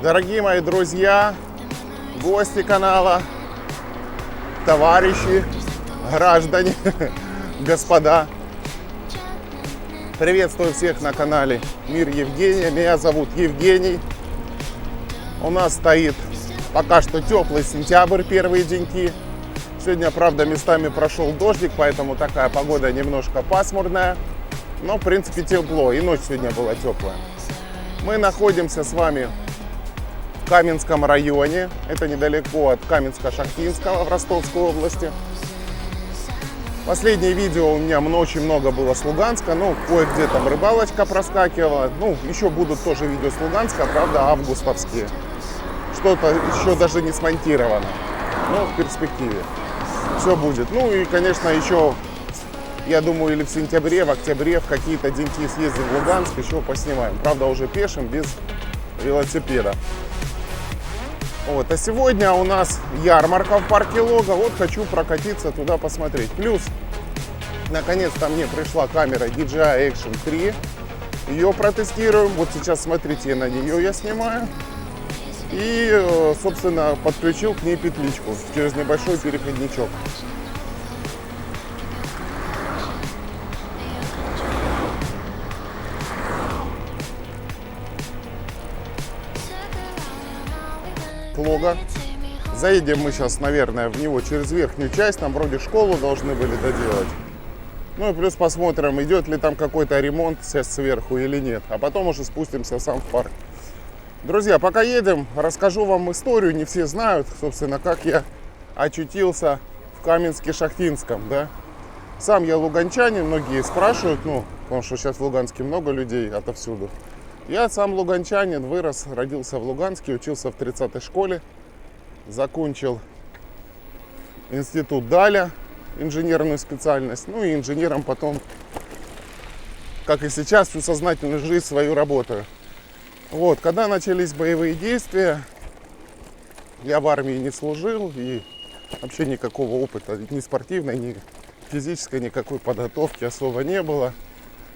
Дорогие мои друзья, гости канала, товарищи, граждане, господа. Приветствую всех на канале Мир Евгения. Меня зовут Евгений. У нас стоит пока что теплый сентябрь, первые деньки. Сегодня, правда, местами прошел дождик, поэтому такая погода немножко пасмурная. Но, в принципе, тепло. И ночь сегодня была теплая. Мы находимся с вами в Каменском районе. Это недалеко от Каменска-Шахтинского в Ростовской области. Последнее видео у меня очень много было с Луганска. Ну, кое-где там рыбалочка проскакивала. Ну, еще будут тоже видео с Луганска, правда, августовские. Что-то еще даже не смонтировано. Но в перспективе все будет. Ну и, конечно, еще, я думаю, или в сентябре, в октябре в какие-то деньки съездим в Луганск, еще поснимаем. Правда, уже пешим, без велосипеда. Вот. А сегодня у нас ярмарка в парке Лога. Вот хочу прокатиться туда посмотреть. Плюс, наконец-то мне пришла камера DJI Action 3. Ее протестируем. Вот сейчас, смотрите, на нее я снимаю. И, собственно, подключил к ней петличку через небольшой переходничок. Лога. Заедем мы сейчас, наверное, в него через верхнюю часть. Там вроде школу должны были доделать. Ну и плюс посмотрим, идет ли там какой-то ремонт сейчас сверху или нет. А потом уже спустимся сам в парк. Друзья, пока едем, расскажу вам историю. Не все знают, собственно, как я очутился в Каменске-Шахтинском, да. Сам я луганчанин, многие спрашивают, ну, потому что сейчас в Луганске много людей отовсюду. Я сам луганчанин, вырос, родился в Луганске, учился в 30-й школе, закончил институт Даля, инженерную специальность, ну и инженером потом, как и сейчас, всю сознательную жизнь свою работаю. Вот, когда начались боевые действия, я в армии не служил и вообще никакого опыта, ни спортивной, ни физической, никакой подготовки особо не было.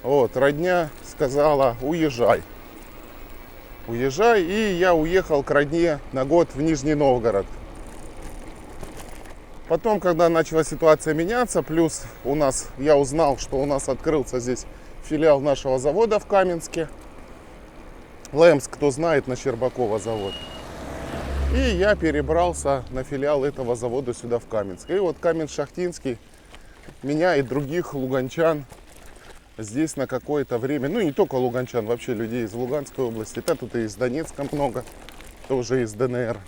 Вот, родня сказала: уезжай. Уезжай, и я уехал к родне на год в Нижний Новгород. Потом, когда начала ситуация меняться, плюс я узнал, что у нас открылся здесь филиал нашего завода в Каменске. Лэмс, кто знает, на Щербакова завод. И я перебрался на филиал этого завода сюда, в Каменск. И вот Каменск-Шахтинский меня и других луганчан здесь на какое-то время, ну не только луганчан, вообще людей из Луганской области, да, тут и из Донецка много, тоже из ДНР.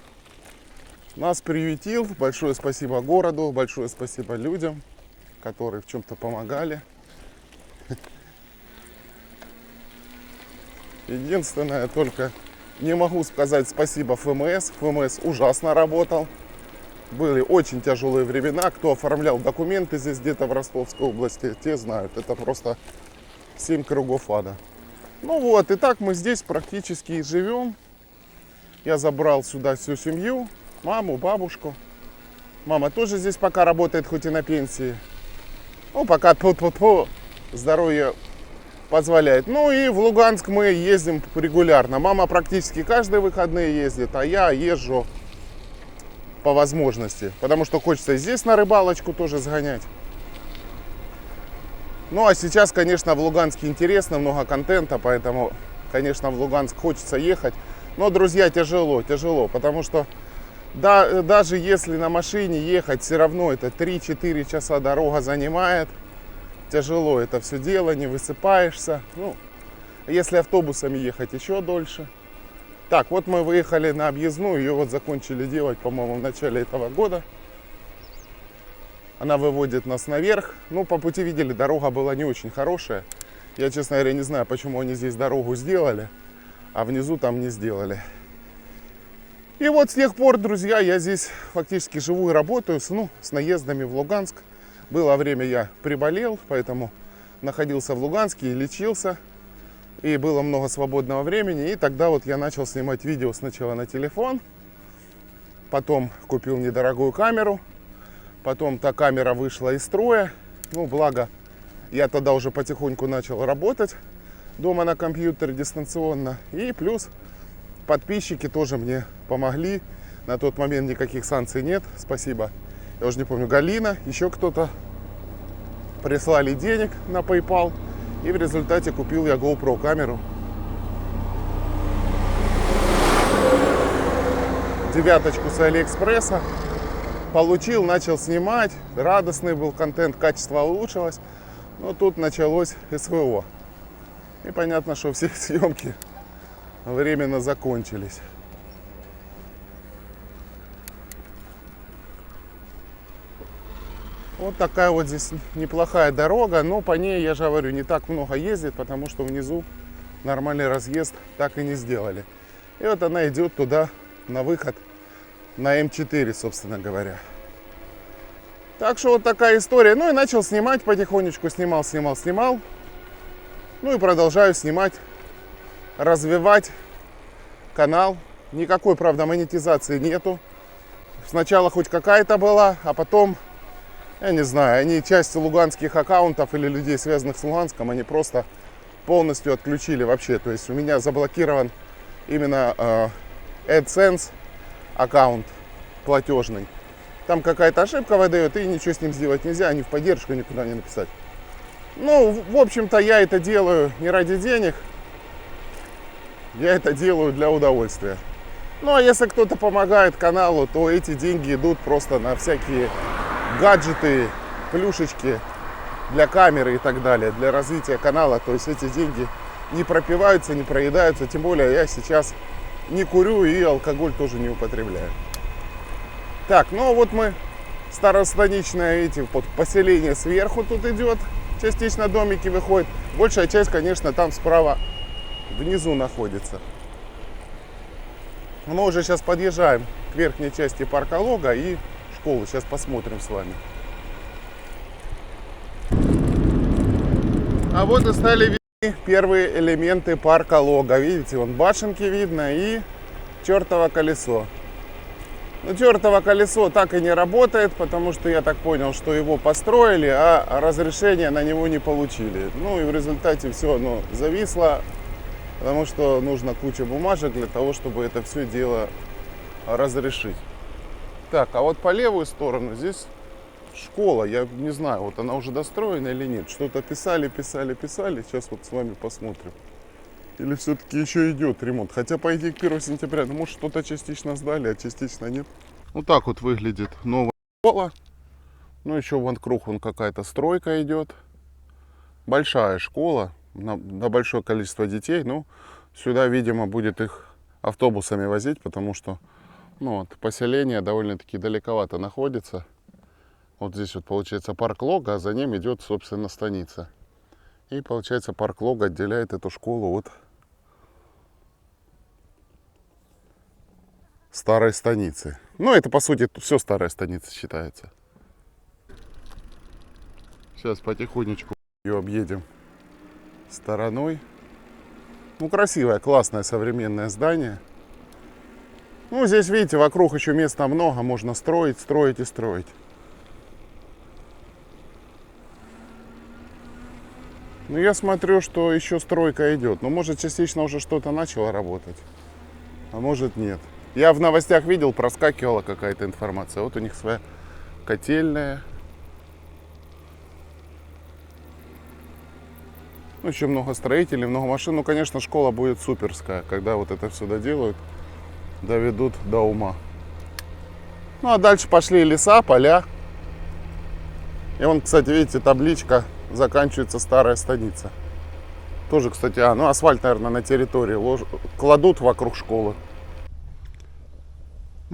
Нас приютил, большое спасибо городу, большое спасибо людям, которые в чем-то помогали. Единственное, только не могу сказать спасибо ФМС. ФМС ужасно работал. Были очень тяжелые времена. Кто оформлял документы здесь где-то в Ростовской области, те знают. Это просто 7 кругов ада. Ну вот, и так мы здесь практически и живем. Я забрал сюда всю семью. Маму, бабушку. Мама тоже здесь пока работает, хоть и на пенсии. Ну, пока здоровье позволяет. Ну и в Луганск мы ездим регулярно. Мама практически каждые выходные ездит, а я езжу по возможности, потому что хочется здесь на рыбалочку тоже сгонять. Ну а сейчас, конечно, в Луганске интересно, много контента, поэтому, конечно, в Луганск хочется ехать. Но, друзья, тяжело, потому что даже если на машине ехать, все равно это 3-4 часа дорога занимает. Тяжело это все дело, не высыпаешься. Ну, если автобусами ехать, еще дольше. Так, вот мы выехали на объездную, ее вот закончили делать, по-моему, в начале этого года. Она выводит нас наверх. Ну, по пути видели, дорога была не очень хорошая. Я, честно говоря, не знаю, почему они здесь дорогу сделали, а внизу там не сделали. И вот с тех пор, друзья, я здесь фактически живу и работаю, с наездами в Луганск. Было время, я приболел, поэтому находился в Луганске и лечился. И было много свободного времени. И тогда вот я начал снимать видео сначала на телефон. Потом купил недорогую камеру. Потом та камера вышла из строя. Ну, благо, я тогда уже потихоньку начал работать дома на компьютере дистанционно. И плюс подписчики тоже мне помогли. На тот момент никаких санкций нет, спасибо. Я уже не помню, Галина, еще кто-то прислали денег на PayPal. И в результате купил я GoPro камеру. 9 с Алиэкспресса. Получил, начал снимать. Радостный был контент, качество улучшилось. Но тут началось СВО. И понятно, что все съемки временно закончились. Вот такая вот здесь неплохая дорога, но по ней, я же говорю, не так много ездит, потому что внизу нормальный разъезд так и не сделали. И вот она идет туда, на выход, на М4, собственно говоря. Так что вот такая история. Ну и начал снимать потихонечку, снимал. Ну и продолжаю снимать, развивать канал. Никакой, правда, монетизации нету. Сначала хоть какая-то была, а потом, я не знаю, они часть луганских аккаунтов или людей, связанных с Луганском, они просто полностью отключили вообще. То есть у меня заблокирован именно AdSense аккаунт платежный. Там какая-то ошибка выдает, и ничего с ним сделать нельзя, ни в поддержку никуда не написать. Ну, в общем-то, я это делаю не ради денег, я это делаю для удовольствия. Ну, а если кто-то помогает каналу, то эти деньги идут просто на всякие гаджеты, плюшечки для камеры и так далее, для развития канала. То есть эти деньги не пропиваются, не проедаются, тем более я сейчас не курю и алкоголь тоже не употребляю. Так, ну вот мы, старостаничное, видите, вот поселение сверху тут идет, частично домики выходят. Большая часть, конечно, там справа внизу находится. Мы уже сейчас подъезжаем к верхней части парка Лога и школы. Сейчас посмотрим с вами. А вот и стали видны первые элементы парка Лога. Видите, вон башенки видно и чертово колесо. Но чертово колесо так и не работает, потому что я так понял, что его построили, а разрешения на него не получили. Ну и в результате все оно зависло, потому что нужно куча бумажек для того, чтобы это все дело разрешить. Так, а вот по левую сторону здесь школа. Я не знаю, вот она уже достроена или нет. Что-то писали. Сейчас вот с вами посмотрим. Или все-таки еще идет ремонт. Хотя, по идее, к 1 сентября, ну, может, что-то частично сдали, а частично нет. Вот так вот выглядит новая школа. Ну, еще вон круг, вон какая-то стройка идет. Большая школа, на большое количество детей. Ну, сюда, видимо, будет их автобусами возить, потому что, ну, вот, поселение довольно-таки далековато находится. Вот здесь вот получается парк Лога, а за ним идет, собственно, станица. И получается парк Лога отделяет эту школу от старой станицы. Ну, это, по сути, все старая станица считается. Сейчас потихонечку ее объедем стороной. Ну, красивое, классное современное здание. Ну, здесь, видите, вокруг еще места много, можно строить и строить. Ну, я смотрю, что еще стройка идет. Но, может, частично уже что-то начало работать, а может, нет. Я в новостях видел, проскакивала какая-то информация. Вот у них своя котельная. Ну, еще много строителей, много машин. Ну, конечно, школа будет суперская, когда вот это все доделают, доведут до ума. Ну, а дальше пошли леса, поля. И вон, кстати, видите, табличка «Заканчивается старая станица». Тоже, кстати, ну асфальт, наверное, на территории кладут вокруг школы.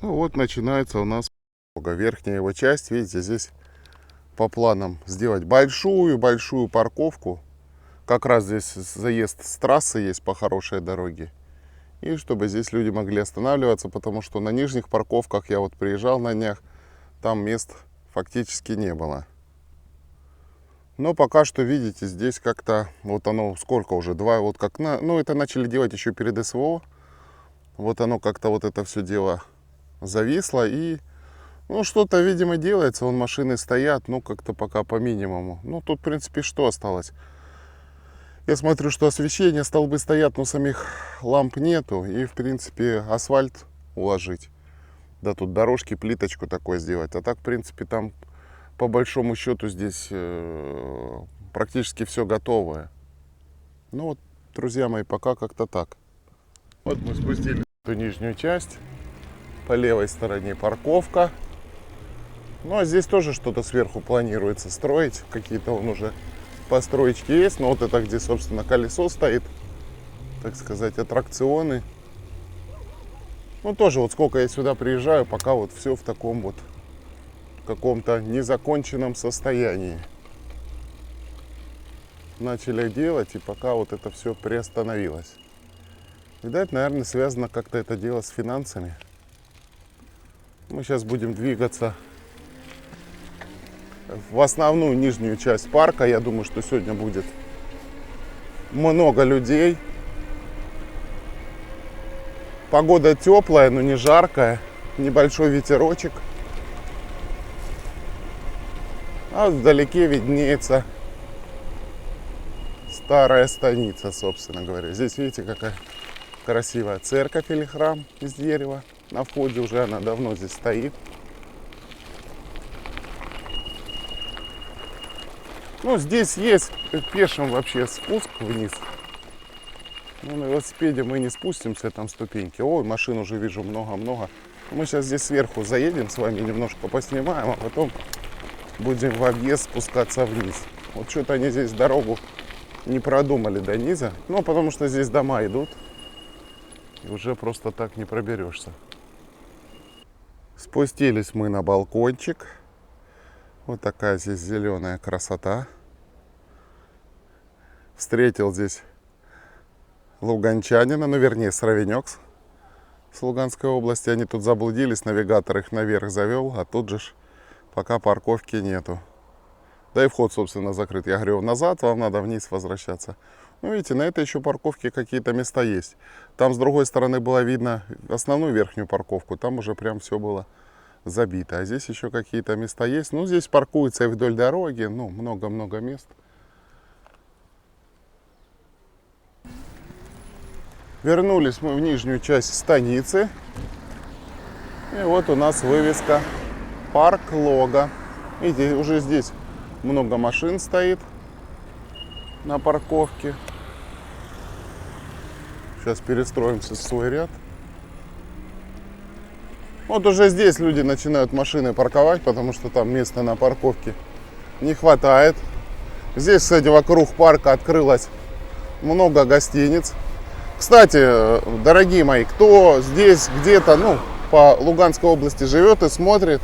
Ну вот начинается у нас верхняя его часть. Видите, здесь по планам сделать большую парковку. Как раз здесь заезд с трассы есть по хорошей дороге. И чтобы здесь люди могли останавливаться, потому что на нижних парковках я вот приезжал на днях, там мест фактически не было. Но пока что, видите, здесь как-то, вот оно сколько уже, вот как, ну это начали делать еще перед СВО. Вот оно как-то вот это все дело зависло и, ну что-то, видимо, делается. Вон машины стоят, ну как-то пока по минимуму. Ну тут, в принципе, что осталось? Я смотрю, что освещение, столбы стоят, но самих ламп нету. И, в принципе, асфальт уложить. Да, тут дорожки, плиточку такое сделать. А так, в принципе, там, по большому счету, здесь практически все готовое. Ну вот, друзья мои, пока как-то так. Вот мы спустились в эту нижнюю часть. По левой стороне парковка. Ну, а здесь тоже что-то сверху планируется строить. Какие-то он уже построечки есть. Но вот это, где, собственно, колесо стоит. Так сказать, аттракционы. Ну, тоже вот сколько я сюда приезжаю, пока вот все в таком вот каком-то незаконченном состоянии. Начали делать, и пока вот это все приостановилось. Видать, наверное, связано как-то это дело с финансами. Мы сейчас будем двигаться в основную нижнюю часть парка. Я думаю, что сегодня будет много людей. Погода теплая, но не жаркая. Небольшой ветерочек. А вдалеке виднеется старая станица, собственно говоря. Здесь, видите, какая красивая церковь или храм из дерева. На входе уже она давно здесь стоит. Ну, здесь есть пешим вообще спуск вниз. Ну, на велосипеде мы не спустимся, там ступеньки. Ой, машин уже вижу много-много. Мы сейчас здесь сверху заедем с вами, немножко поснимаем, а потом будем в объезд спускаться вниз. Вот что-то они здесь дорогу не продумали до низа. Ну, потому что здесь дома идут. И уже просто так не проберешься. Спустились мы на балкончик. Вот такая здесь зеленая красота. Встретил здесь луганчанина, ну вернее Сравенек с Луганской области. Они тут заблудились, навигатор их наверх завел, а тут же пока парковки нету. Да и вход, собственно, закрыт. Я говорю, назад вам надо вниз возвращаться. Ну, видите, на этой еще парковке какие-то места есть. Там с другой стороны было видно основную верхнюю парковку. Там уже прям все было забито. А здесь еще какие-то места есть. Ну, здесь паркуются и вдоль дороги. Ну, много-много мест. Вернулись мы в нижнюю часть станицы. И вот у нас вывеска «Парк Лога». Видите, уже здесь много машин стоит на парковке. Сейчас перестроимся в свой ряд. Вот уже здесь люди начинают машины парковать, потому что там места на парковке не хватает. Здесь, кстати, вокруг парка открылось много гостиниц. Кстати, дорогие мои, кто здесь где-то, ну, по Луганской области живет и смотрит,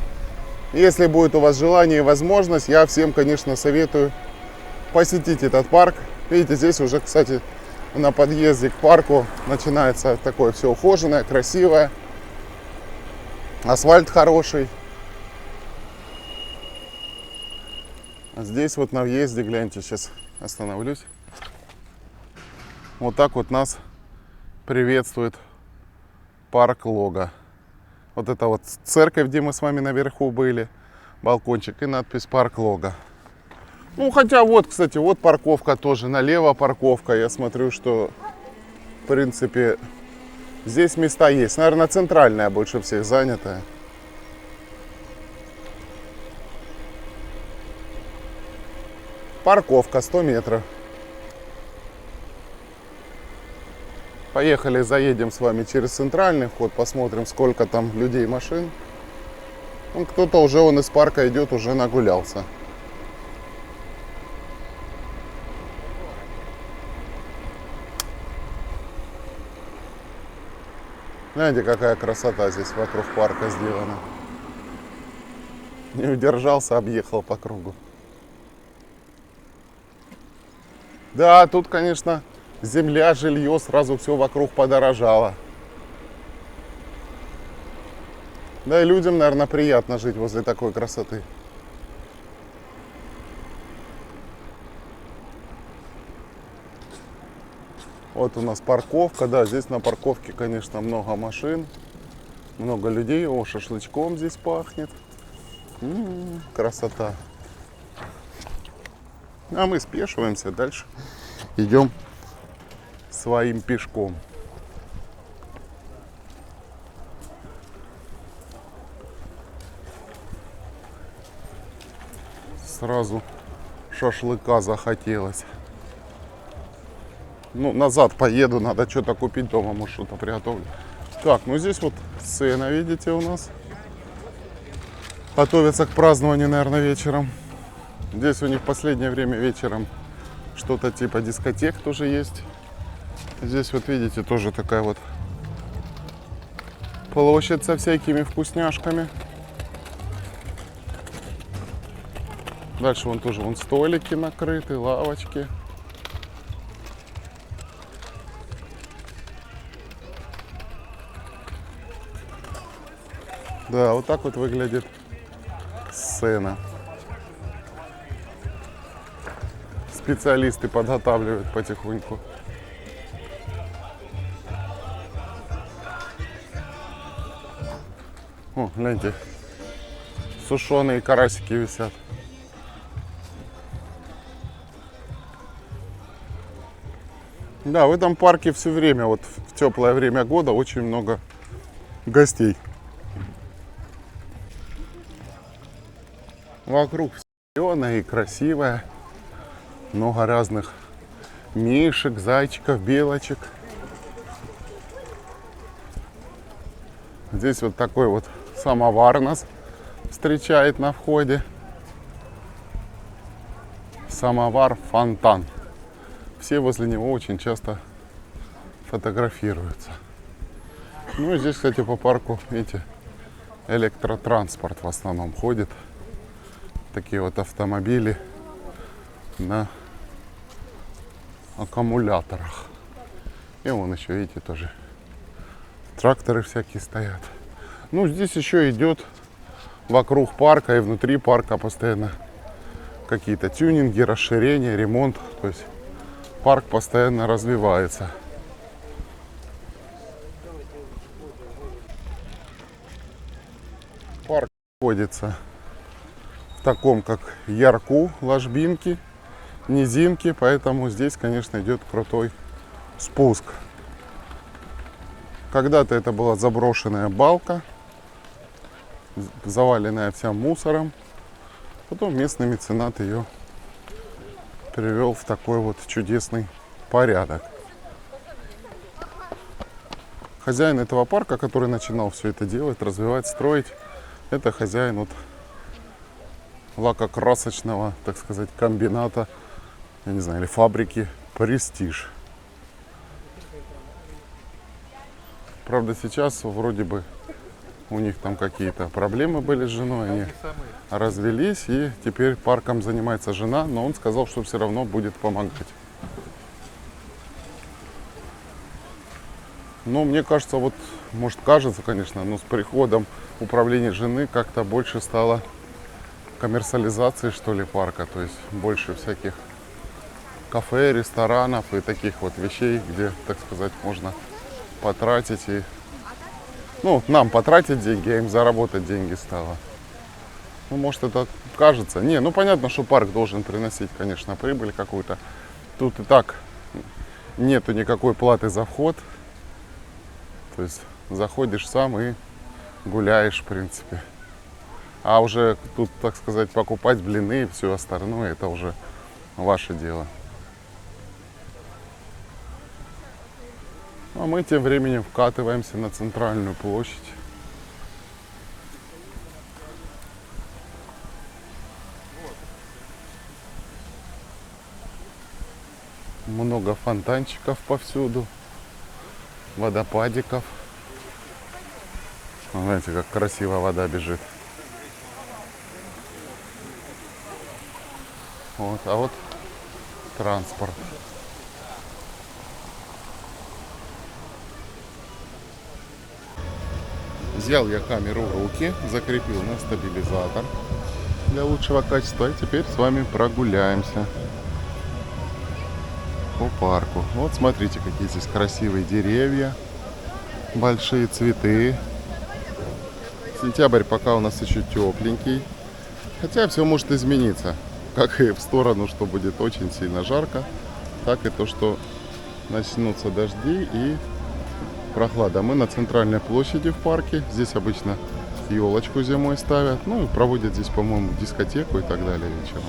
если будет у вас желание и возможность, я всем, конечно, советую посетить этот парк. Видите, здесь уже, кстати, на подъезде к парку начинается такое все ухоженное, красивое. Асфальт хороший. А здесь вот на въезде, гляньте, сейчас остановлюсь. Вот так вот нас приветствует парк Лога. Вот это вот церковь, где мы с вами наверху были, балкончик и надпись «Парк Лога». Ну, хотя вот, кстати, вот парковка тоже, налево парковка. Я смотрю, что, в принципе, здесь места есть. Наверное, центральная больше всех занятая. Парковка 100 метров. Поехали, заедем с вами через центральный вход, посмотрим, сколько там людей и машин. Ну, кто-то уже он из парка идет, уже нагулялся. Знаете, какая красота здесь вокруг парка сделана. Не удержался, объехал по кругу. Да, тут, конечно, земля, жилье, сразу все вокруг подорожало. Да и людям, наверное, приятно жить возле такой красоты. Вот у нас парковка, да, здесь на парковке, конечно, много машин, много людей. О, шашлычком здесь пахнет. Красота. А мы спешиваемся дальше. идем своим пешком. Сразу шашлыка захотелось. Ну, назад поеду, надо что-то купить дома, может, что-то приготовлю. Так, ну здесь вот сцена, видите, у нас. Готовятся к празднованию, наверное, вечером. Здесь у них в последнее время вечером что-то типа дискотек тоже есть. Здесь вот видите, тоже такая вот площадь со всякими вкусняшками. Дальше вон тоже вон столики накрыты, лавочки. Да, вот так вот выглядит сцена. Специалисты подготавливают потихоньку. О, гляньте, сушеные карасики висят. Да, в этом парке все время, вот в теплое время года, очень много гостей. Вокруг все зеленое и красивое. Много разных мишек, зайчиков, белочек. Здесь вот такой вот самовар нас встречает на входе. Самовар-фонтан. Все возле него очень часто фотографируются. Ну и здесь, кстати, по парку, видите, электротранспорт в основном ходит. Такие вот автомобили на аккумуляторах. И вон еще, видите, тоже тракторы всякие стоят. Ну, здесь еще идет вокруг парка и внутри парка постоянно какие-то тюнинги, расширения, ремонт. То есть парк постоянно развивается. Парк находится в таком, как ярку, ложбинки, низинки, поэтому здесь, конечно, идет крутой спуск. Когда-то это была заброшенная балка, заваленная вся мусором. Потом местный меценат ее привел в такой вот чудесный порядок. Хозяин этого парка, который начинал все это делать, развивать, строить, это хозяин вот лакокрасочного, так сказать, комбината, я не знаю, или фабрики «Престиж». Правда, сейчас вроде бы у них там какие-то проблемы были с женой, они развелись, и теперь парком занимается жена, но он сказал, что все равно будет помогать. Но мне кажется, вот, может кажется, конечно, но с приходом управления жены как-то больше стало коммерциализации, что ли, парка, то есть больше всяких кафе, ресторанов и таких вот вещей, где, так сказать, можно потратить и, ну, нам потратить деньги, а им заработать деньги стало. Ну, может, это кажется. Не, ну, понятно, что парк должен приносить, конечно, прибыль какую-то. Тут и так нету никакой платы за вход. То есть заходишь сам и гуляешь, в принципе. А уже тут, так сказать, покупать блины и все остальное, это уже ваше дело. А мы тем временем вкатываемся на центральную площадь. Много фонтанчиков повсюду, водопадиков. Знаете, как красиво вода бежит. Вот, а вот транспорт. Взял я камеру в руки, закрепил на стабилизатор для лучшего качества. И теперь с вами прогуляемся по парку. Вот смотрите, какие здесь красивые деревья, большие цветы. Сентябрь пока у нас еще тепленький, хотя все может измениться, как и в сторону, что будет очень сильно жарко, так и то, что начнутся дожди и прохлада. Мы на центральной площади в парке. Здесь обычно елочку зимой ставят. Ну и проводят здесь, по-моему, дискотеку и так далее вечером.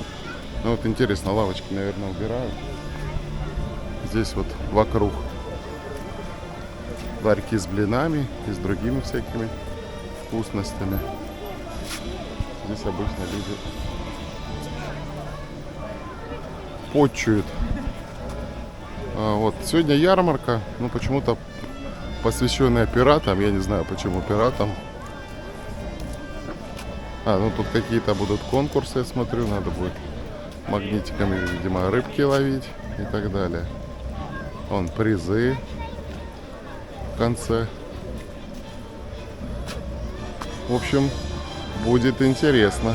Ну вот интересно, лавочки, наверное, убирают. Здесь вот вокруг ларьки с блинами и с другими всякими вкусностями. Здесь обычно люди почуют. Вот сегодня ярмарка, ну почему-то посвященная пиратам. Я не знаю, почему пиратам. Ну тут какие-то будут конкурсы, я смотрю, надо будет магнитиками, видимо, рыбки ловить и так далее. Вон призы в конце. В общем, будет интересно.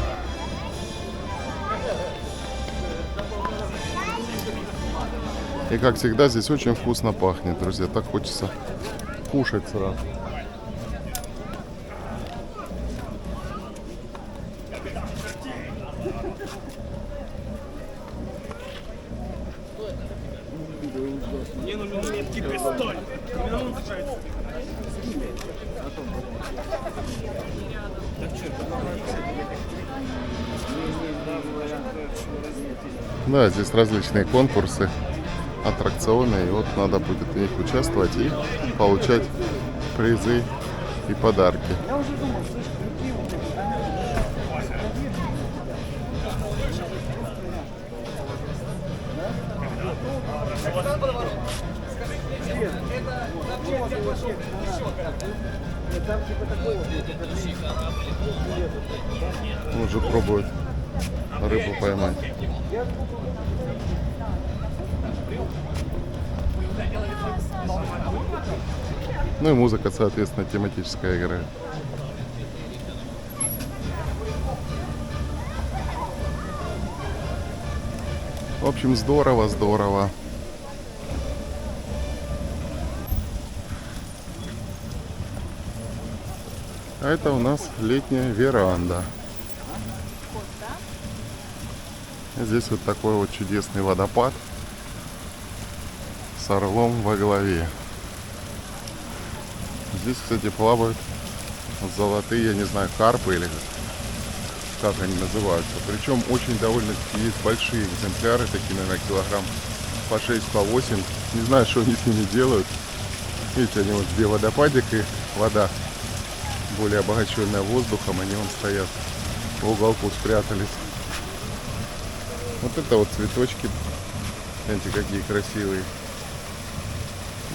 И как всегда, здесь очень вкусно пахнет, друзья. Так хочется кушать сразу. Мне нужен меткий пистоль. Да, здесь различные конкурсы, аттракционы. И вот надо будет в них участвовать и получать призы и подарки. Он уже пробует рыбу поймать. Ну и музыка, соответственно, тематическая играет. В общем, здорово, здорово. А это у нас летняя веранда. Здесь вот такой вот чудесный водопад с орлом во главе. Здесь, кстати, плавают золотые, я не знаю, карпы или как они называются. Причем очень довольно-таки есть большие экземпляры, такие, наверное, килограмм по 6, по 8. Не знаю, что они с ними делают. Видите, они вот где водопадик и вода более обогащенная воздухом, они вон стоят в уголку, спрятались. Вот это вот цветочки, смотрите, какие красивые.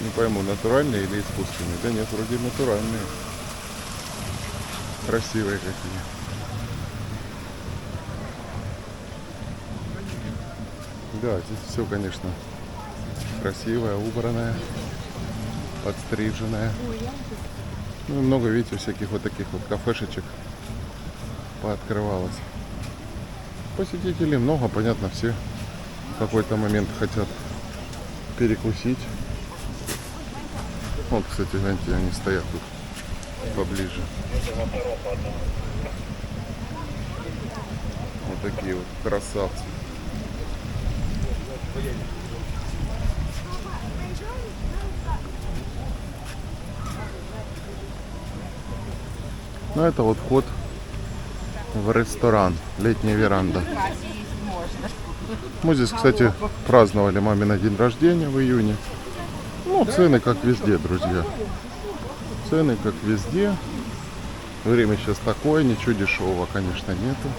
Не пойму, натуральные или искусственные. Да нет, вроде натуральные. Красивые какие. Да, здесь все, конечно, красивое, убранное, подстриженное. Ну и много, видите, всяких вот таких вот кафешечек пооткрывалось. Посетителей много, понятно, все в какой-то момент хотят перекусить. Вот, кстати, гляньте, они стоят тут поближе. Вот такие вот красавцы. Ну, это вот вход в ресторан, летняя веранда. Мы здесь, кстати, праздновали мамин день рождения в июне. Ну, цены как везде, друзья. Цены как везде. Время сейчас такое, ничего дешевого, конечно, нету.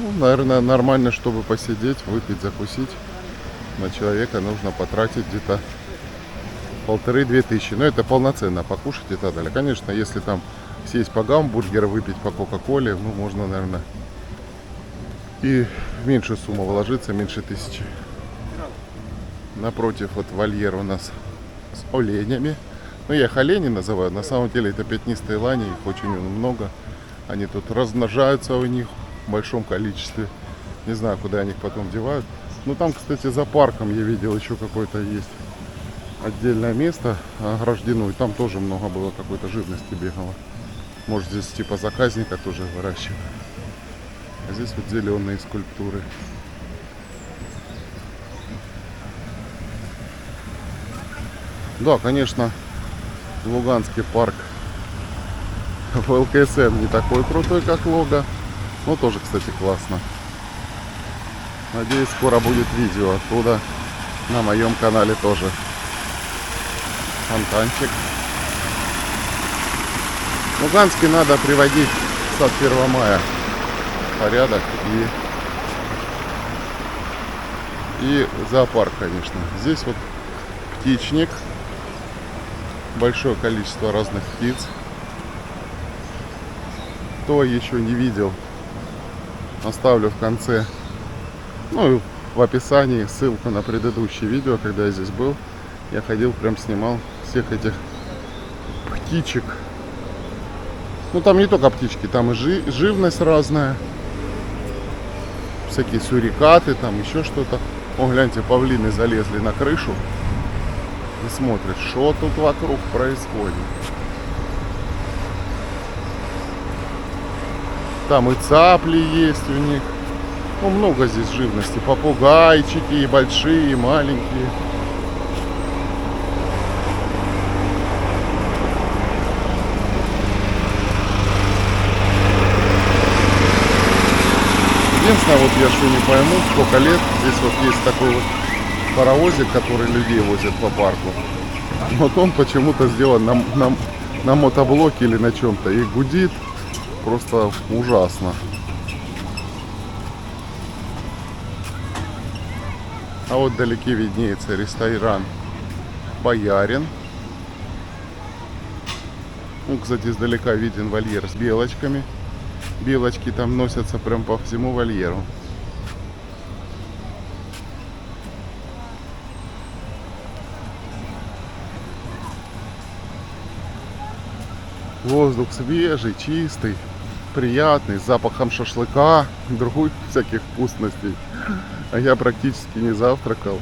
Ну, наверное, нормально, чтобы посидеть, выпить, закусить. На человека нужно потратить где-то 1500-2000. тысячи. Но это полноценно покушать и так далее. Конечно, если там сесть по гамбургеру, выпить по кока-коле, ну, можно, наверное, и в меньшую сумму вложиться, меньше 1000. Напротив вот вольер у нас с оленями. Ну, я их олени называю. На самом деле это пятнистые лани, их очень много. Они тут размножаются у них в большом количестве. Не знаю, куда они их потом девают. Ну, там, кстати, за парком я видел еще какое-то есть отдельное место ограждено. И там тоже много было какой-то живности бегало. Может, здесь типа заказника тоже выращивают. А здесь вот зеленые скульптуры. Да, конечно, Луганский парк в ЛКСМ не такой крутой, как Лога. Но тоже, кстати, классно. Надеюсь, скоро будет видео оттуда. На моем канале тоже. Фонтанчик. Луганский надо приводить в сад 1 мая в порядок. И зоопарк, конечно. Здесь вот птичник. Большое количество разных птиц. Кто еще не видел, оставлю в конце, ну и в описании ссылку на предыдущее видео, когда я здесь был. Я ходил, прям снимал всех этих птичек. Ну там не только птички, там и живность разная. Всякие сурикаты, там еще что-то. О, гляньте, павлины залезли на крышу и смотрят, что тут вокруг происходит. Там и цапли есть у них. Ну, много здесь живности. Попугайчики, и большие, и маленькие. Единственное, вот я что не пойму, сколько лет. Здесь вот есть такой вот паровозик, который людей возит по парку. Вот он почему-то сделан на мотоблоке или на чем-то. И гудит просто ужасно. А вот вдалеке виднеется ресторан Боярин. Ну, кстати, издалека виден вольер с белочками. Белочки там носятся прям по всему вольеру. Воздух свежий, чистый, приятный, с запахом шашлыка, других всяких вкусностей. А я практически не завтракал,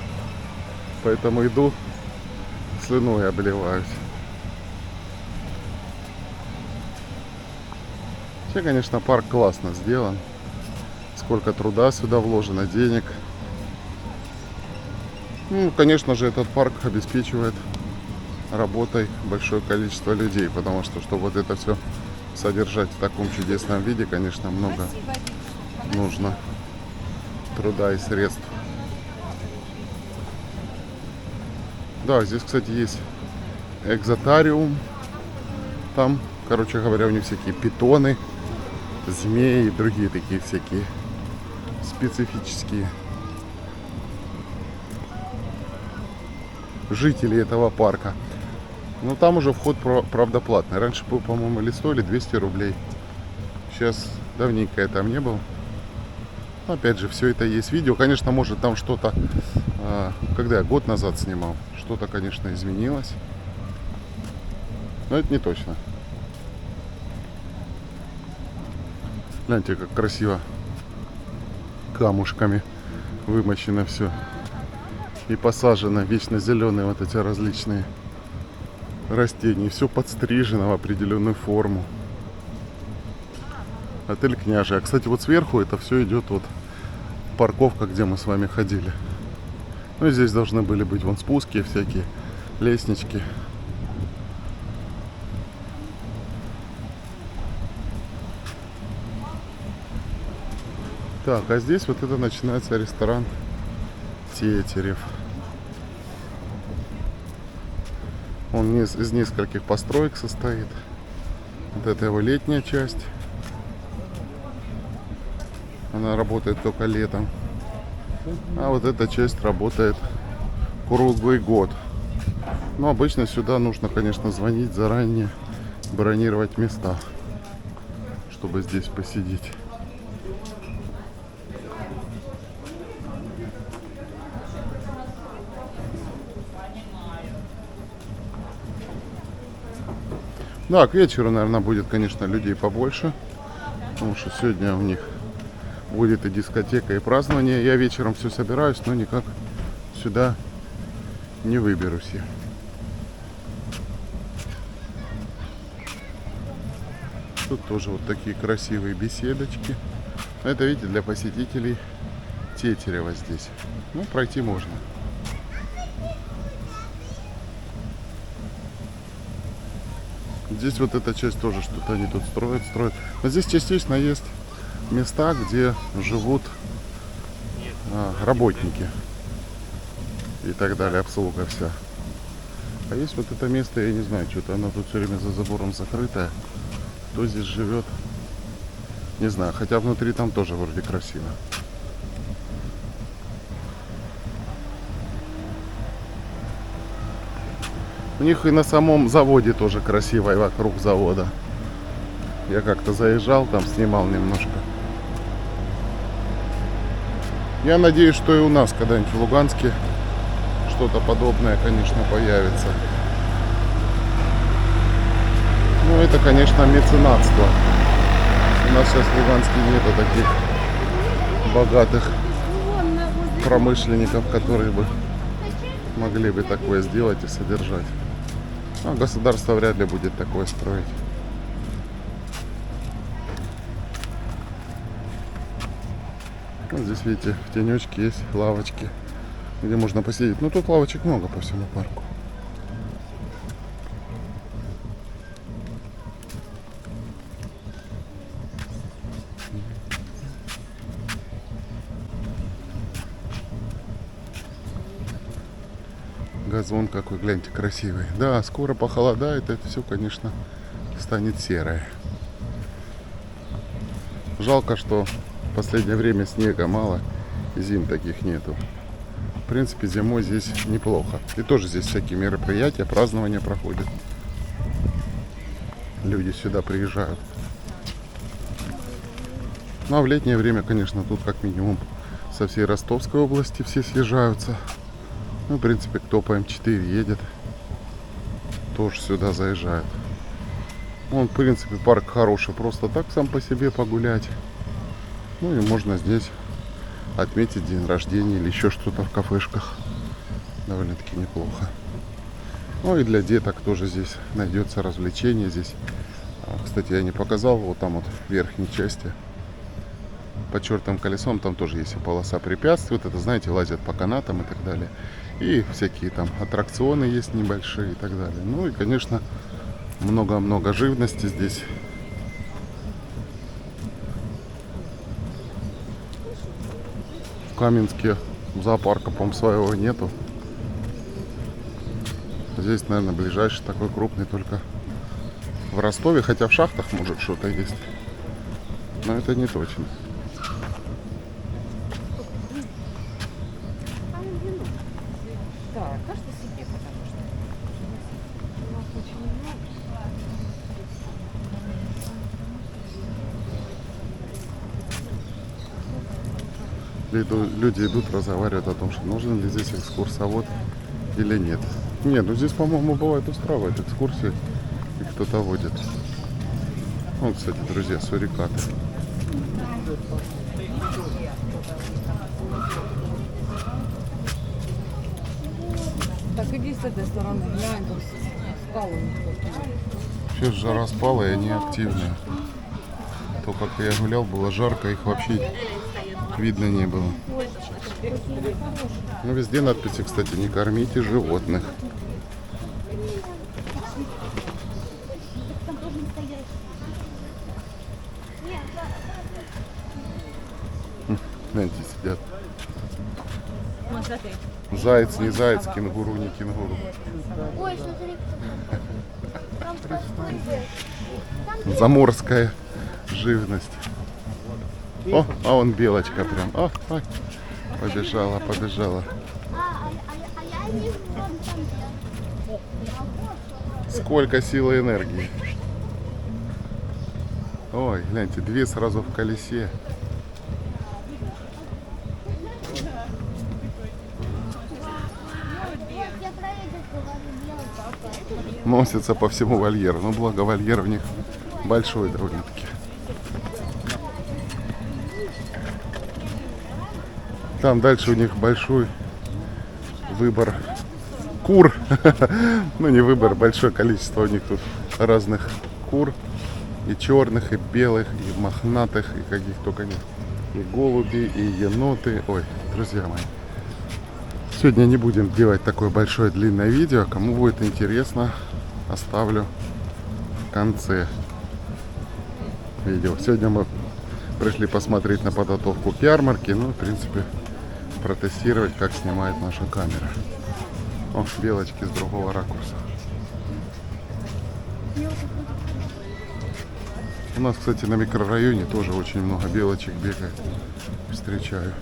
поэтому иду, слюной обливаюсь. Вообще, конечно, парк классно сделан. Сколько труда сюда вложено, денег. Ну, конечно же, этот парк обеспечивает работой большое количество людей, потому что, чтобы вот это все содержать в таком чудесном виде, конечно, много нужно труда и средств. Да, здесь, кстати, есть экзотариум. Там, короче говоря, у них всякие питоны, змеи и другие такие всякие специфические жители этого парка. Но там уже вход, правда, платный. Раньше был, по-моему, или 100, или 200 рублей. Сейчас давненько я там не был. Но, опять же, все это есть видео. Конечно, может там что-то, когда я год назад снимал, что-то, конечно, изменилось. Но это не точно. Гляньте, как красиво камушками вымощено все. И посажено вечно зеленые вот эти различные растения. Все подстрижено в определенную форму. Отель Княжий. А, кстати, вот сверху это все идет вот парковка, где мы с вами ходили. Ну и здесь должны были быть вон спуски всякие, лестнички. Так, а здесь вот это начинается ресторан Тетерев. Он из нескольких построек состоит. Вот это его летняя часть. Она работает только летом. А вот эта часть работает круглый год. Но обычно сюда нужно, конечно, звонить заранее, бронировать места, чтобы здесь посидеть. Да, к вечеру, наверное, будет, конечно, людей побольше. Потому что сегодня у них будет и дискотека, и празднование. Я вечером все собираюсь, но никак сюда не выберусь я. Тут тоже вот такие красивые беседочки. Это, видите, для посетителей Тетерева здесь. Ну, пройти можно. Здесь вот эта часть тоже что-то они тут строят. Но здесь частично есть места, где живут работники и так далее, обслуга вся. А есть вот это место, я не знаю, что-то оно тут все время за забором закрытое. Кто здесь живет, не знаю, хотя внутри там тоже вроде красиво. У них и на самом заводе тоже красиво, и вокруг завода. Я как-то заезжал, там снимал немножко. Я надеюсь, что и у нас когда-нибудь в Луганске что-то подобное, конечно, появится. Ну, это, конечно, меценатство. У нас сейчас в Луганске нету таких богатых промышленников, которые бы могли бы такое сделать и содержать. А государство вряд ли будет такое строить. Вот здесь, видите, в тенечке есть лавочки, где можно посидеть. Ну, тут лавочек много по всему парку. Газон какой, гляньте, красивый. Да, скоро похолодает, это все, конечно, станет серое. Жалко, что в последнее время снега мало, зим таких нету. В принципе, зимой здесь неплохо. И тоже здесь всякие мероприятия, празднования проходят. Люди сюда приезжают. Ну а в летнее время, конечно, тут как минимум со всей Ростовской области все съезжаются. Ну, в принципе, кто по М4 едет, тоже сюда заезжает. Он, в принципе, парк хороший, просто так сам по себе погулять. Ну и можно здесь отметить день рождения или еще что-то в кафешках. Довольно-таки неплохо. Ну и для деток тоже здесь найдется развлечение. Здесь, кстати, я не показал, вот там вот в верхней части под чертовым колесом там тоже есть полоса препятствий. Вот это, знаете, лазят по канатам и так далее. И всякие там аттракционы есть небольшие и так далее. Ну и, конечно, много-много живности здесь. В Каменске зоопарка, по-моему, своего нету. Здесь, наверное, ближайший такой крупный только в Ростове. Хотя в Шахтах, может, что-то есть. Но это не точно. Да, каждый себе, потому что у нас очень много. Люди идут, разговаривают о том, что нужен ли здесь экскурсовод или нет. Нет, ну здесь, по-моему, бывает устраивают экскурсии, и кто-то водит. Вот, кстати, друзья, сурикаты. Так, иди с этой стороны, глянь, там скалы у них такие. Сейчас жара спала, и они активные. То, как я гулял, было жарко, их вообще видно не было. Ну, везде надписи, кстати, не кормите животных. Гляньте, сидят. Заяц, не заяц, кенгуру, не кенгуру. Ой, смотри. Там такой. Заморская живность. О, а вон белочка прям. О, ой, побежала, побежала. А я не вон там. Сколько силы и энергии. Ой, гляньте, две сразу в колесе. Я про это говорю, Носятся по всему вольеру. Ну, благо вольер у них большой довольно-таки. Там дальше у них большой выбор кур. Ну, не выбор, большое количество у них тут разных кур. И черных, и белых, и мохнатых, и каких только нет. И голуби, и еноты. Ой, друзья мои. Сегодня не будем делать такое большое длинное видео. Кому будет интересно, оставлю конце видео. Сегодня мы пришли посмотреть на подготовку к ярмарке, ну, в принципе, протестировать, как снимает наша камера. О, белочки с другого ракурса. У нас, кстати, на микрорайоне тоже очень много белочек бегает. Встречаю.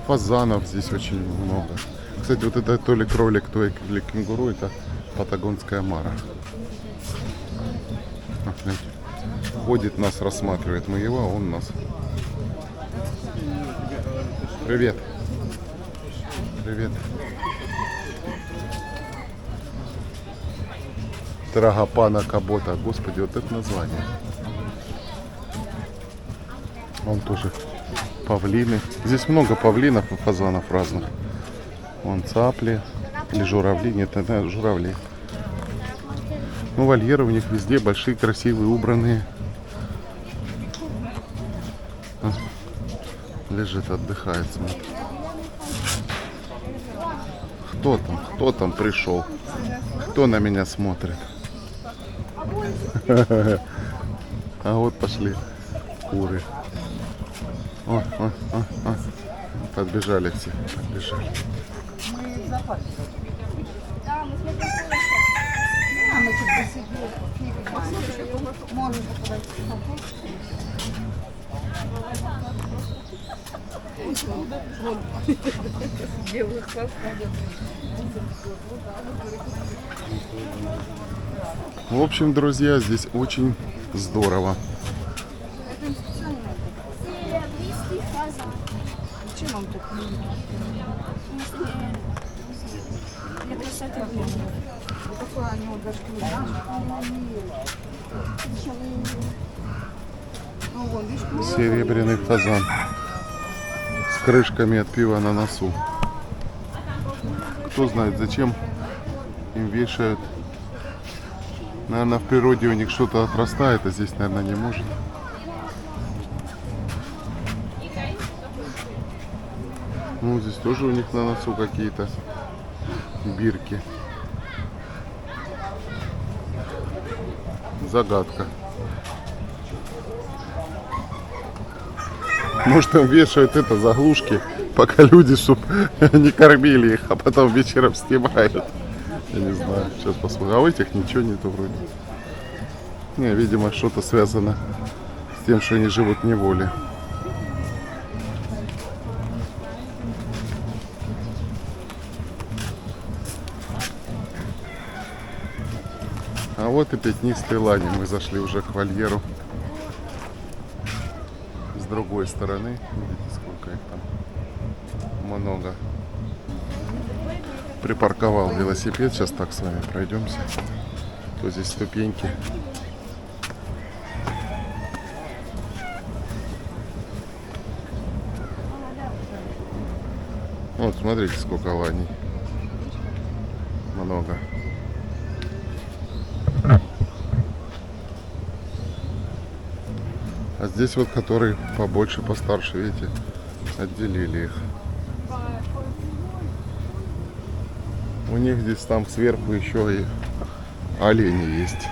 Фазанов здесь очень много. Кстати, вот это то ли кролик, то ли кенгуру, это патагонская мара. Ходит, нас рассматривает. Мы его, а он нас. Привет. Привет. Трагопана Кабота. Господи, вот это название. Он тоже павлины. Здесь много павлинов и фазанов разных. Вон цапли или журавли. Нет, это журавли. Ну, вольеры у них везде большие, красивые, убранные. Лежит, отдыхает, смотрит. Кто там пришел? Кто на меня смотрит? А вот пошли куры. О. Подбежали все, подбежали. Мы тут посидели, фиг знаем. Можно подойти. Белых подходят. В общем, друзья, здесь очень здорово. Серебристый фазан. Чем вам тут? Для красоты. Такое они вот даже ну, вон, видишь, Серебряный фазан с крышками от пива на носу. Кто знает, зачем им вешают. Наверное, в природе у них что-то отрастает, а здесь, наверное, не может. Ну, здесь тоже у них на носу какие-то бирки. Загадка. Может, им вешают это заглушки, пока люди, чтобы не кормили их, а потом вечером снимают. Я не знаю, сейчас посмотрим. А у этих ничего нету вроде. Не, видимо, что-то связано с тем, что они живут в неволе. А вот и пятнистые лани. Мы зашли уже к вольеру. С другой стороны. Видите, сколько их там. Много. Припарковал велосипед. Сейчас так с вами пройдемся. То здесь ступеньки. Вот, смотрите, сколько ланей. Много. А здесь вот, которые побольше, постарше, видите, отделили их. У них здесь там сверху еще и олени есть.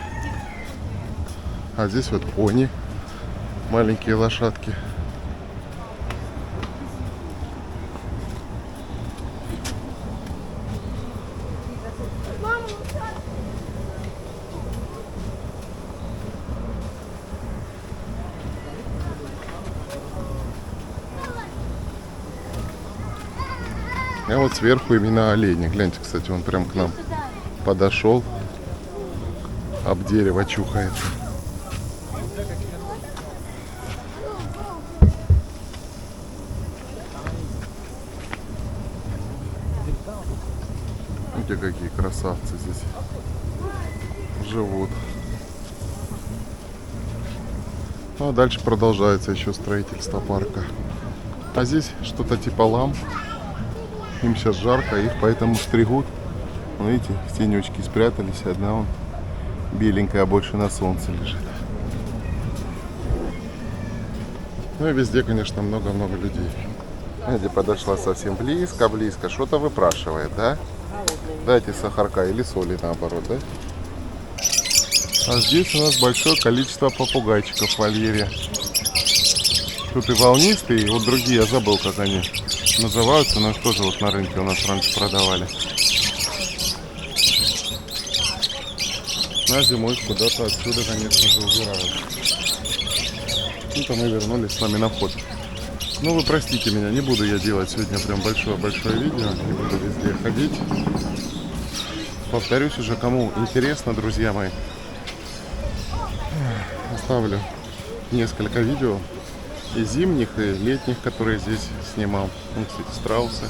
А здесь вот пони, маленькие лошадки. А вот сверху именно олени. Гляньте, кстати, он прям к нам подошел. Об дерево чухается. Видите, какие красавцы здесь живут. Ну а дальше продолжается еще строительство парка. А здесь что-то типа ламп. Им сейчас жарко, их поэтому стригут. Видите, в тенечке спрятались. Одна вон беленькая, а больше на солнце лежит. Ну и везде, конечно, много-много людей. Эдди подошла совсем близко. Что-то выпрашивает, да? Дайте сахарка или соли наоборот, да? А здесь у нас большое количество попугайчиков в вольере. Тут и волнистые, и вот другие, я забыл, как они называются, но их тоже вот на рынке у нас раньше продавали. На зимой куда-то отсюда, конечно же, убирают. Ну-то мы вернулись с вами на вход. Ну вы простите меня, не буду я делать сегодня прям большое-большое видео, не буду везде ходить. Повторюсь уже, кому интересно, друзья мои, оставлю несколько видео и зимних, и летних, которые здесь снимал. Ну, кстати, страусы.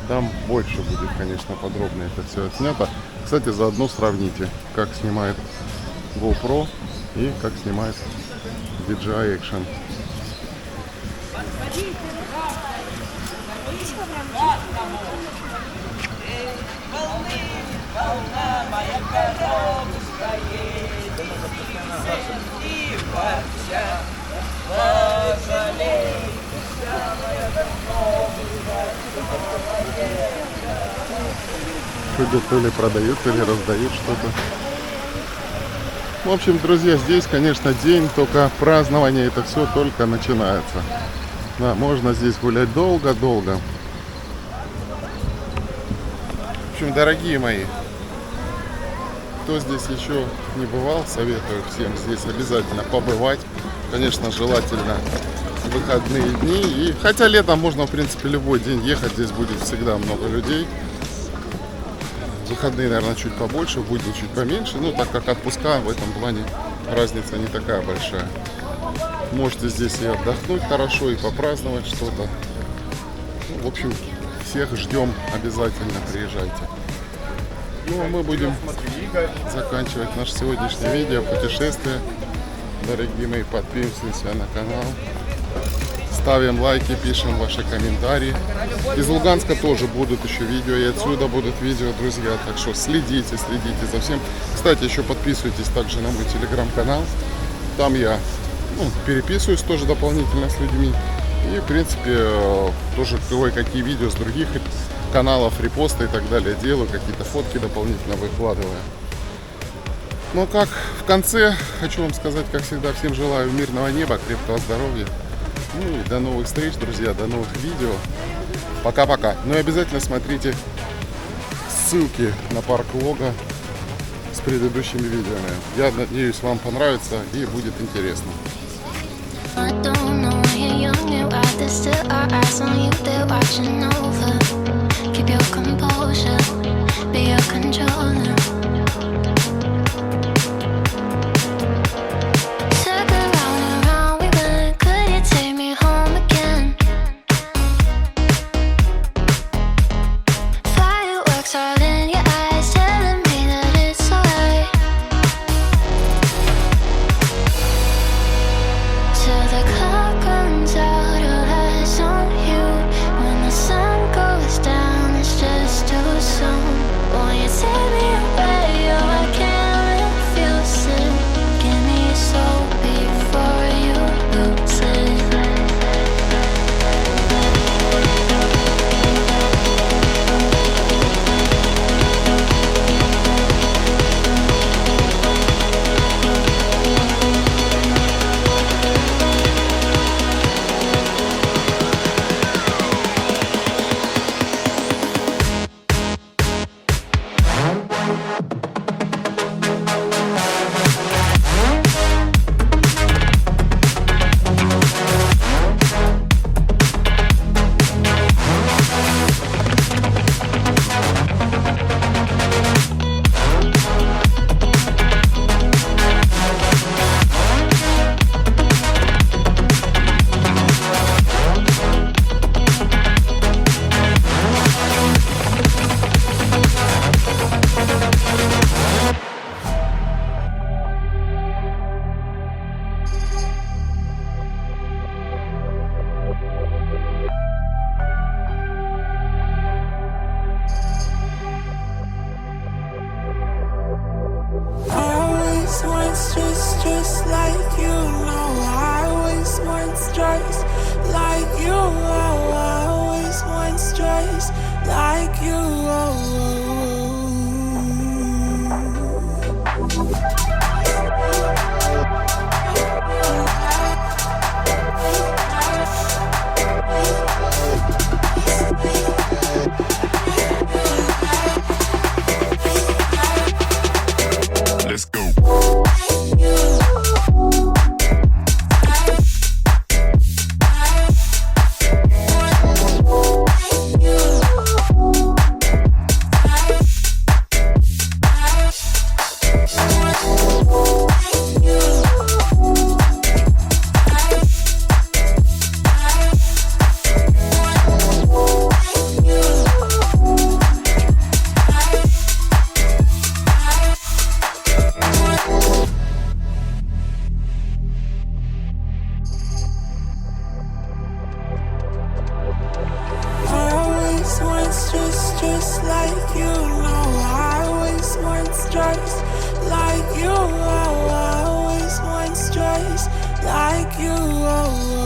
Там больше будет, конечно, подробно это все отснято. Кстати, заодно сравните, как снимает GoPro и как снимает DJI Action. То ли продают, то ли раздают что-то. В общем, друзья, здесь, конечно, день только празднования, это все только начинается. Да, можно здесь гулять долго-долго. В общем, дорогие мои, кто здесь еще не бывал, советую всем здесь обязательно побывать. Конечно, желательно в выходные дни. И, хотя летом можно, в принципе, любой день ехать, здесь будет всегда много людей. В выходные, наверное, чуть побольше, будет чуть поменьше. Но так как отпуска, в этом плане разница не такая большая. Можете здесь и отдохнуть хорошо, и попраздновать что-то. Ну, в общем, всех ждем, обязательно приезжайте. Ну, а мы будем заканчивать наше сегодняшнее видео, путешествие. Дорогие мои, подписываемся на канал. Ставим лайки, пишем ваши комментарии. Из Луганска тоже будут еще видео, и отсюда будут видео, друзья. Так что следите за всем. Кстати, еще подписывайтесь также на мой телеграм-канал. Там я переписываюсь тоже дополнительно с людьми. И, в принципе, тоже кое-какие видео с других каналов, репосты и так далее делаю. Какие-то фотки дополнительно выкладываю. Ну, как в конце, хочу вам сказать, как всегда, всем желаю мирного неба, крепкого здоровья. Ну и до новых встреч, друзья, до новых видео. Пока-пока. Ну и обязательно смотрите ссылки на парк Лога с предыдущими видео. Я надеюсь, вам понравится и будет интересно. I don't know why you're young, your eyes still our eyes on you, they're watching over. Keep your composure, be your controller. Circle round and round we went, could you take me home again? Fireworks all in your eyes, telling me that it's alright. Till the clock runs out, all eyes on you. When the sun goes down, it's just too soon. Won't you take me away? just like you. No, I always want stress like you. Oh, I always want stress like you. Oh.